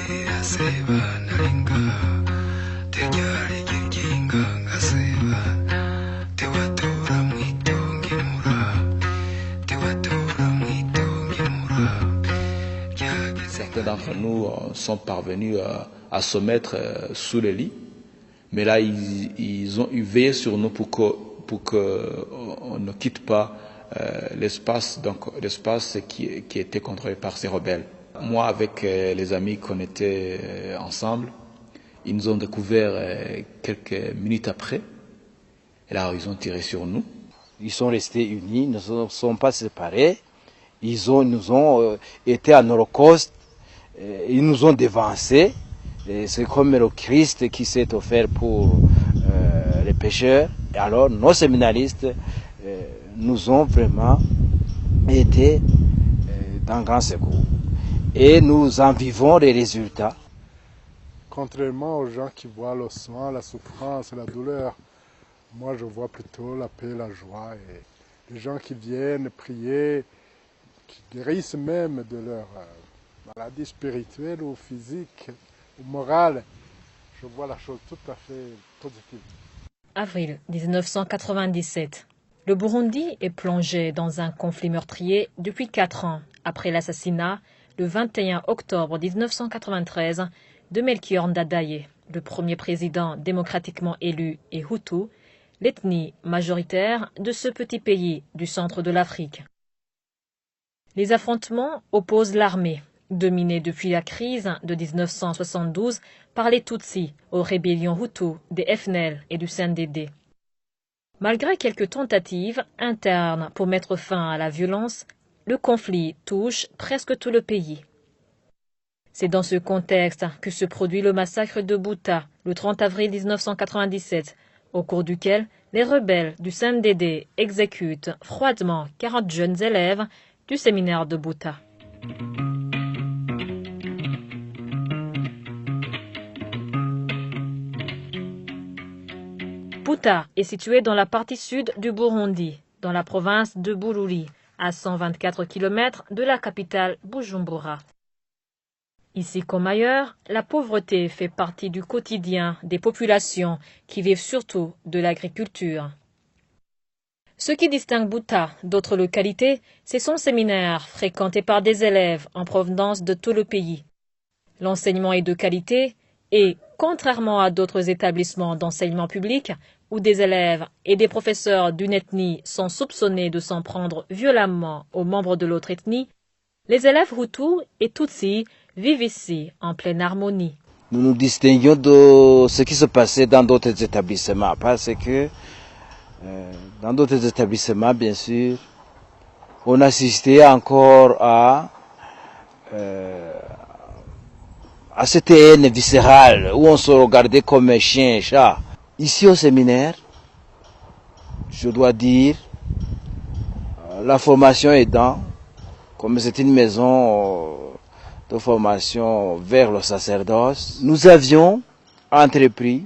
Certains d'entre nous sont parvenus à se mettre sous le lit, mais là ils ont veillé sur nous pour qu'on ne quitte pas l'espace qui était contrôlé par ces rebelles. Moi, avec les amis qu'on était ensemble, ils nous ont découvert quelques minutes après, et là ils ont tiré sur nous. Ils sont restés unis, ne se sont pas séparés, nous ont été en holocauste, ils nous ont dévancés. C'est comme le Christ qui s'est offert pour les pécheurs. Et alors nos séminaristes nous ont vraiment été d'un grand secours. Et nous en vivons les résultats. Contrairement aux gens qui voient le soin, la souffrance, la douleur, moi je vois plutôt la paix, la joie. Et les gens qui viennent prier, qui guérissent même de leur maladie spirituelle ou physique ou morale, je vois la chose tout à fait positive. Avril 1997. Le Burundi est plongé dans un conflit meurtrier depuis 4 ans après l'assassinat, le 21 octobre 1993, de Melchior Ndadaye, le premier président démocratiquement élu et Hutu, l'ethnie majoritaire de ce petit pays du centre de l'Afrique. Les affrontements opposent l'armée, dominée depuis la crise de 1972 par les Tutsis aux rébellions Hutus des FNL et du CNDD. Malgré quelques tentatives internes pour mettre fin à la violence, le conflit touche presque tout le pays. C'est dans ce contexte que se produit le massacre de Bouta le 30 avril 1997, au cours duquel les rebelles du CNDD exécutent froidement 40 jeunes élèves du séminaire de Bouta. Bouta est situé dans la partie sud du Burundi, dans la province de Bururi, à 124 km de la capitale Bujumbura. Ici comme ailleurs, la pauvreté fait partie du quotidien des populations qui vivent surtout de l'agriculture. Ce qui distingue Bouta d'autres localités, c'est son séminaire fréquenté par des élèves en provenance de tout le pays. L'enseignement est de qualité et, contrairement à d'autres établissements d'enseignement public, où des élèves et des professeurs d'une ethnie sont soupçonnés de s'en prendre violemment aux membres de l'autre ethnie, les élèves Hutus et Tutsis vivent ici en pleine harmonie. Nous nous distinguons de ce qui se passait dans d'autres établissements, parce que dans d'autres établissements, bien sûr, on assistait encore à cette haine viscérale, où on se regardait comme un chien et un chat. Ici au séminaire, je dois dire, la formation aidant, comme c'est une maison de formation vers le sacerdoce, nous avions entrepris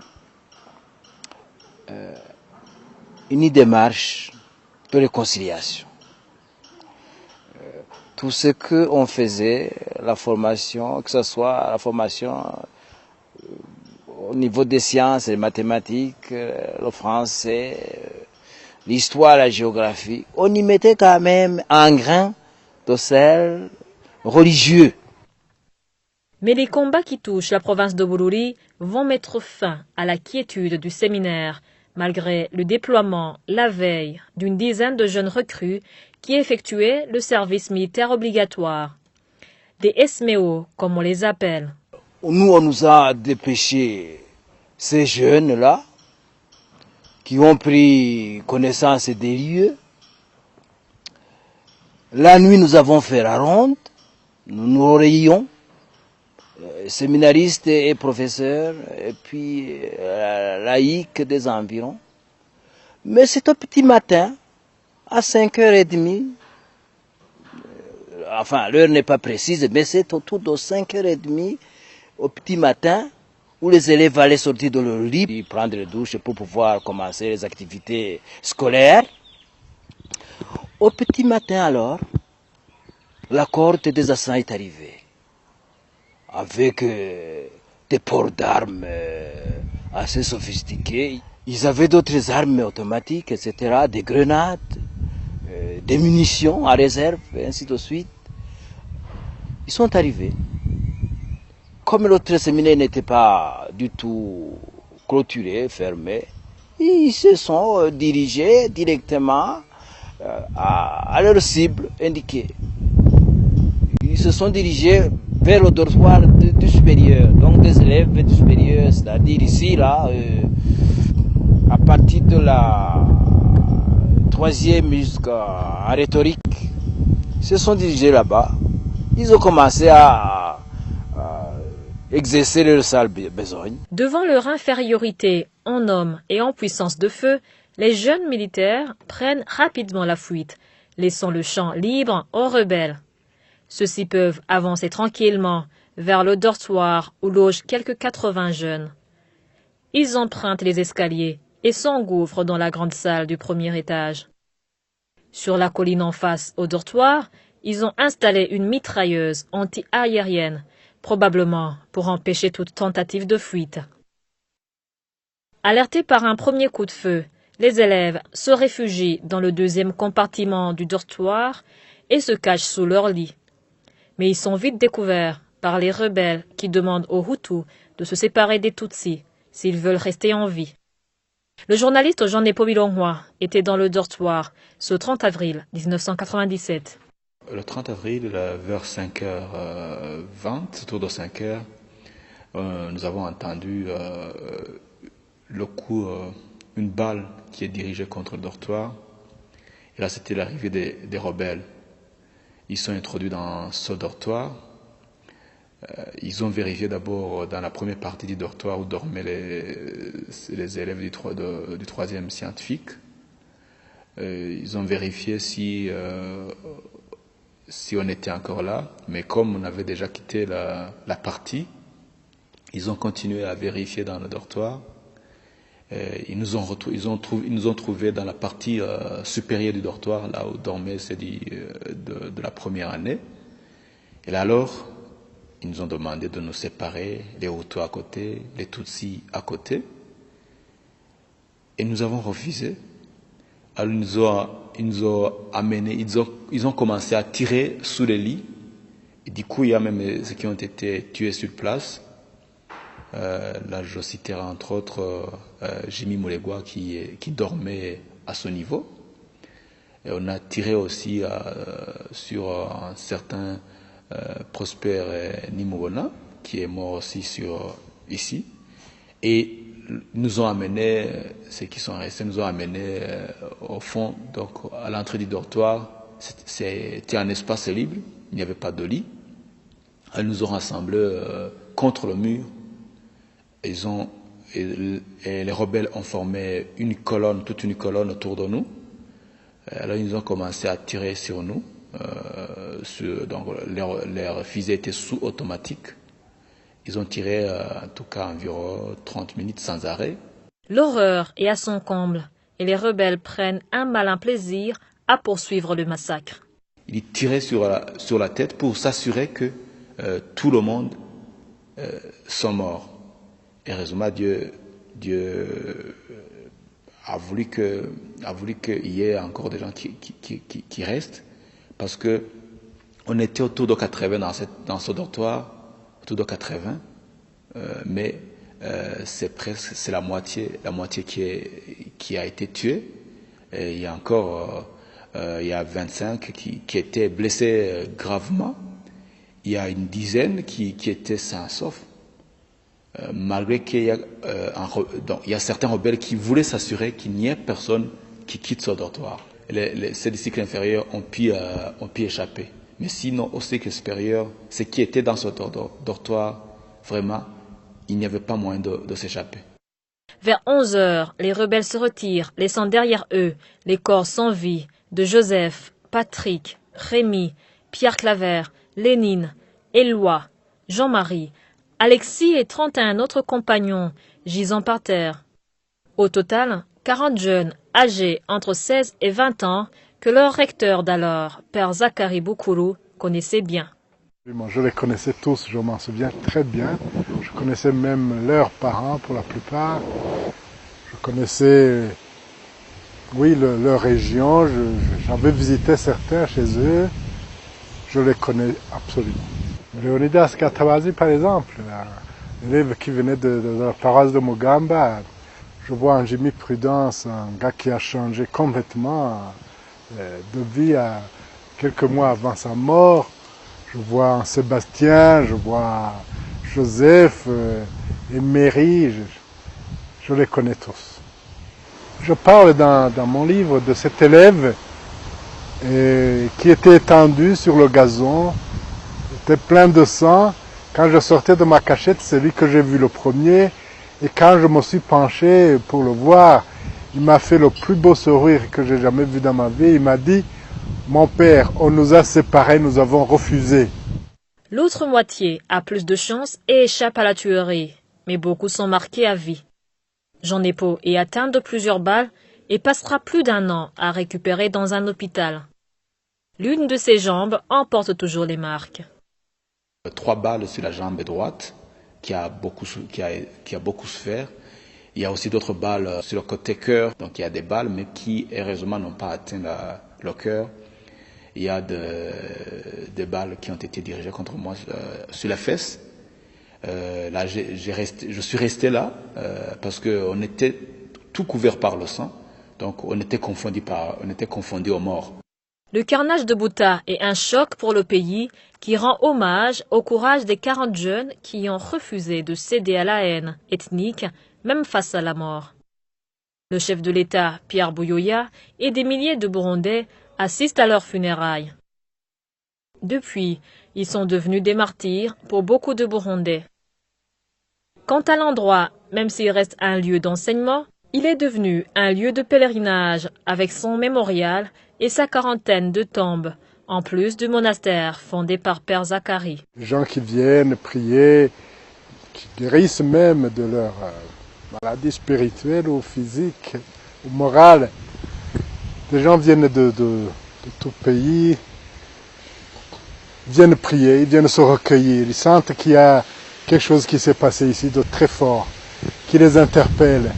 une démarche de réconciliation. Tout ce qu'on faisait, la formation, que ce soit la formation au niveau des sciences, les mathématiques, le français, l'histoire, la géographie, on y mettait quand même un grain de sel religieux. Mais les combats qui touchent la province de Bururi vont mettre fin à la quiétude du séminaire, malgré le déploiement, la veille, d'une dizaine de jeunes recrues qui effectuaient le service militaire obligatoire. Des SMEO, comme on les appelle. Nous, on nous a dépêché ces jeunes-là, qui ont pris connaissance des lieux. La nuit, nous avons fait la ronde, nous nous rayions, séminaristes et professeurs, et puis laïcs des environs. Mais c'est au petit matin, à 5h30, enfin l'heure n'est pas précise, mais c'est autour de 5h30 au petit matin, où les élèves allaient sortir de leur lit, prendre les douches pour pouvoir commencer les activités scolaires. Au petit matin alors, la cohorte des assassins est arrivée. avec des ports d'armes assez sophistiqués. Ils avaient d'autres armes automatiques, etc., des grenades, des munitions à réserve, et ainsi de suite. Ils sont arrivés. Comme l'autre séminaire n'était pas du tout clôturé, fermé, ils se sont dirigés directement à leur cible indiquée. Ils se sont dirigés vers le dortoir du supérieur, donc des élèves du supérieur, c'est-à-dire ici, là, à partir de la 3e jusqu'à rhétorique, ils se sont dirigés là-bas. Ils ont commencé à exercer leur sale besogne. Devant leur infériorité en hommes et en puissance de feu, les jeunes militaires prennent rapidement la fuite, laissant le champ libre aux rebelles. Ceux-ci peuvent avancer tranquillement vers le dortoir où logent quelques 80 jeunes. Ils empruntent les escaliers et s'engouffrent dans la grande salle du premier étage. Sur la colline en face au dortoir, ils ont installé une mitrailleuse anti-aérienne, probablement pour empêcher toute tentative de fuite. Alertés par un premier coup de feu, les élèves se réfugient dans le 2e compartiment du dortoir et se cachent sous leur lit. Mais ils sont vite découverts par les rebelles qui demandent aux Hutus de se séparer des Tutsis s'ils veulent rester en vie. Le journaliste Jean Nepomuceno était dans le dortoir ce 30 avril 1997. Le 30 avril, vers 5h20, autour de 5h, nous avons entendu le coup, une balle qui est dirigée contre le dortoir. Et là, c'était l'arrivée des rebelles. Ils sont introduits dans ce dortoir. Ils ont vérifié d'abord dans la première partie du dortoir où dormaient les élèves du 3e scientifique. Ils ont vérifié si on était encore là, mais comme on avait déjà quitté la partie, ils ont continué à vérifier dans le dortoir. Ils nous ont trouvé dans la partie supérieure du dortoir, là où dormaient ceux de la première année. Et là alors, ils nous ont demandé de nous séparer, les Hutus à côté, les Tutsis à côté. Et nous avons refusé. Alors ils nous ont amenés, ils ont commencé à tirer sous les lits. Et du coup, il y a même ceux qui ont été tués sur place. Là, je citerai entre autres Jimmy Mulegwa qui dormait à ce niveau. Et on a tiré aussi sur un certain Prosper Nimobona qui est mort aussi ici. Et nous ont amenés, ceux qui sont restés, nous ont amenés au fond, donc à l'entrée du dortoir. C'était un espace libre, il n'y avait pas de lit. Ils nous ont rassemblés contre le mur. Et les rebelles ont formé toute une colonne autour de nous. Alors ils ont commencé à tirer sur nous. Donc leurs fusées étaient sous-automatiques. Ils ont tiré en tout cas environ 30 minutes sans arrêt. L'horreur est à son comble et les rebelles prennent un malin plaisir à poursuivre le massacre. Ils tiraient sur la tête pour s'assurer que tout le monde sont morts. Heureusement, Dieu a voulu qu'il y ait encore des gens qui restent, parce que on était autour de 80 dans ce dortoir, autour de 80, mais c'est la moitié qui a été tuée. Et il y a encore il y a 25 qui étaient blessés gravement. Il y a une dizaine qui étaient sains et saufs. Malgré qu'il y a certains rebelles qui voulaient s'assurer qu'il n'y ait personne qui quitte ce dortoir. Ceux du cycle inférieur ont pu échapper. Mais sinon, au cycle supérieur, ceux qui étaient dans ce dortoir, vraiment, il n'y avait pas moyen de s'échapper. Vers 11 heures, les rebelles se retirent, laissant derrière eux les corps sans vie de Joseph, Patrick, Rémi, Pierre Claver, Lénine, Éloi, Jean-Marie, Alexis et 31 autres compagnons gisant par terre. Au total, 40 jeunes âgés entre 16 et 20 ans que leur recteur d'alors, Père Zacharie Boukourou, connaissait bien. Je les connaissais tous, je m'en souviens très bien. Je connaissais même leurs parents pour la plupart. Je connaissais, oui, leur région. J'avais visité certains chez eux. Je les connais absolument. Léonidas Gatabazi, par exemple, l'élève qui venait de la paroisse de Mugamba, je vois en Jimmy Prudence un gars qui a changé complètement de vie quelques mois avant sa mort. Je vois Sébastien, je vois Joseph, Emery, je les connais tous. Je parle dans mon livre de cet élève qui était étendu sur le gazon, était plein de sang. Quand je sortais de ma cachette, c'est lui que j'ai vu le premier. Et quand je me suis penché pour le voir, il m'a fait le plus beau sourire que j'ai jamais vu dans ma vie. Il m'a dit, mon père, on nous a séparés, nous avons refusé. L'autre moitié a plus de chance et échappe à la tuerie, mais beaucoup sont marqués à vie. Jean Nepo est atteint de plusieurs balles et passera plus d'1 an à récupérer dans un hôpital. L'une de ses jambes emporte toujours les marques. 3 balles sur la jambe droite qui a beaucoup souffert. Il y a aussi d'autres balles sur le côté cœur, donc il y a des balles mais qui heureusement n'ont pas atteint le cœur. Il y a des balles qui ont été dirigées contre moi sur la fesse. Là, je suis resté là parce qu'on était tout couvert par le sang, donc on était confondu aux morts. Le carnage de Bouta est un choc pour le pays qui rend hommage au courage des 40 jeunes qui ont refusé de céder à la haine ethnique, même face à la mort. Le chef de l'État, Pierre Buyoya, et des milliers de Burundais assistent à leurs funérailles. Depuis, ils sont devenus des martyrs pour beaucoup de Burundais. Quant à l'endroit, même s'il reste un lieu d'enseignement, il est devenu un lieu de pèlerinage avec son mémorial et sa quarantaine de tombes, en plus du monastère fondé par Père Zacharie. Les gens qui viennent prier, qui guérissent même de leur maladie spirituelle ou physique ou morale. Les gens viennent de tout pays, viennent prier, ils viennent se recueillir. Ils sentent qu'il y a quelque chose qui s'est passé ici de très fort, qui les interpelle.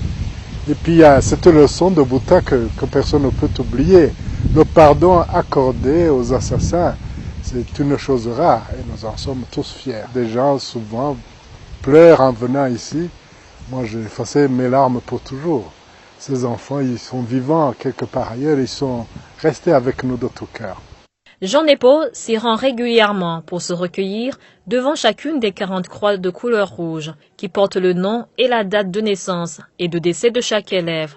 Et puis il y a cette leçon de Bouta que personne ne peut oublier. Le pardon accordé aux assassins, c'est une chose rare et nous en sommes tous fiers. Des gens souvent pleurent en venant ici. Moi j'ai effacé mes larmes pour toujours. Ces enfants, ils sont vivants quelque part ailleurs, ils sont restés avec nous de tout cœur. Jean Nepo s'y rend régulièrement pour se recueillir devant chacune des 40 croix de couleur rouge qui portent le nom et la date de naissance et de décès de chaque élève.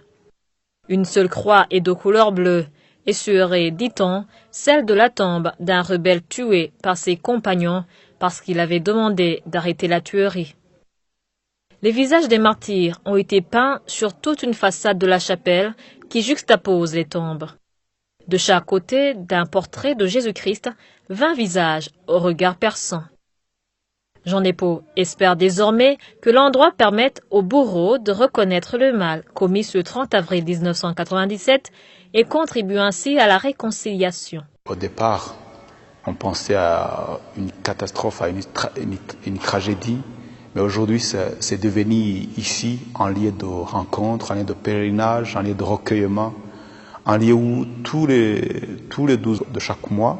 Une seule croix est de couleur bleue et serait, dit-on, celle de la tombe d'un rebelle tué par ses compagnons parce qu'il avait demandé d'arrêter la tuerie. Les visages des martyrs ont été peints sur toute une façade de la chapelle qui juxtapose les tombes. De chaque côté d'un portrait de Jésus-Christ, 20 visages au regard perçant. Jean Nepo espère désormais que l'endroit permette aux bourreaux de reconnaître le mal commis le 30 avril 1997 et contribue ainsi à la réconciliation. Au départ, on pensait à une catastrophe, à une tragédie, mais aujourd'hui c'est devenu ici un lieu de rencontre, un lieu de pèlerinage, un lieu de recueillement, un lieu où tous les 12 de chaque mois,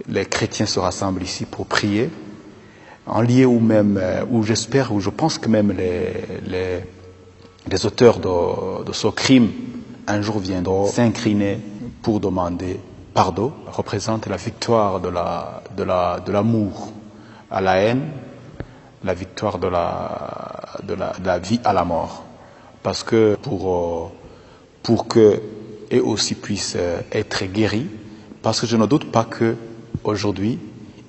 les chrétiens se rassemblent ici pour prier. Un lieu où je pense que même les auteurs de ce crime un jour viendront s'incliner pour demander pardon, représente la victoire de l'amour à la haine, la victoire de la vie à la mort. Parce que pour que eux aussi puissent être guéris, parce que je ne doute pas que aujourd'hui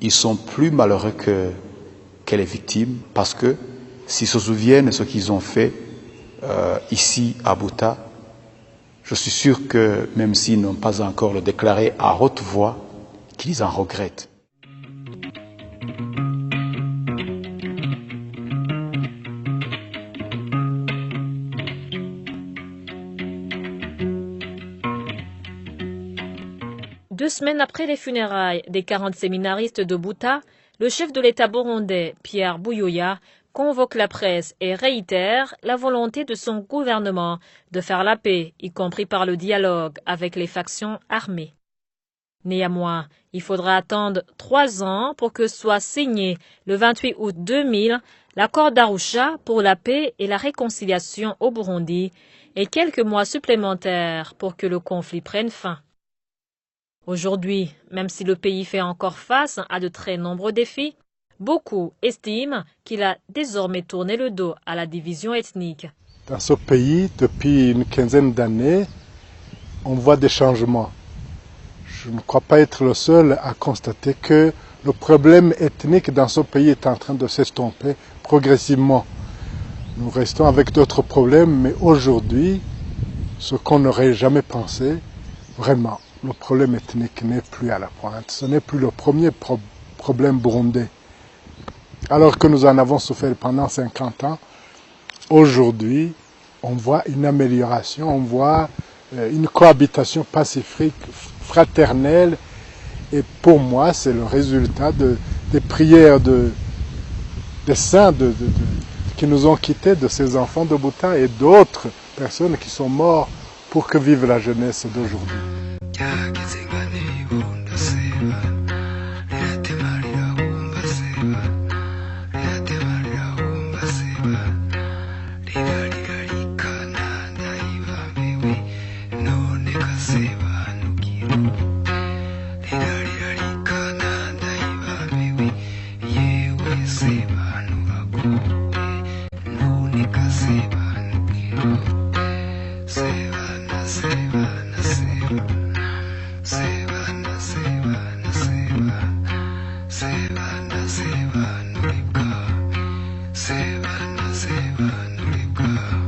ils sont plus malheureux que les victimes, parce que s'ils se souviennent de ce qu'ils ont fait ici à Bouta, je suis sûr que même s'ils n'ont pas encore le déclaré à haute voix, qu'ils en regrettent. Deux semaines après les funérailles des 40 séminaristes de Bouta, le chef de l'État burundais, Pierre Buyoya, convoque la presse et réitère la volonté de son gouvernement de faire la paix, y compris par le dialogue avec les factions armées. Néanmoins, il faudra attendre 3 ans pour que soit signé le 28 août 2000 l'accord d'Arusha pour la paix et la réconciliation au Burundi et quelques mois supplémentaires pour que le conflit prenne fin. Aujourd'hui, même si le pays fait encore face à de très nombreux défis, beaucoup estiment qu'il a désormais tourné le dos à la division ethnique. Dans ce pays, depuis une quinzaine d'années, on voit des changements. Je ne crois pas être le seul à constater que le problème ethnique dans ce pays est en train de s'estomper progressivement. Nous restons avec d'autres problèmes, mais aujourd'hui, ce qu'on n'aurait jamais pensé, vraiment, le problème ethnique n'est plus à la pointe. Ce n'est plus le premier problème burundais. Alors que nous en avons souffert pendant 50 ans, aujourd'hui, on voit une amélioration, on voit une cohabitation pacifique, fraternelle, et pour moi, c'est le résultat des prières des saints qui nous ont quittés, de ces enfants de Bhoutan et d'autres personnes qui sont morts pour que vive la jeunesse d'aujourd'hui. Seva nurika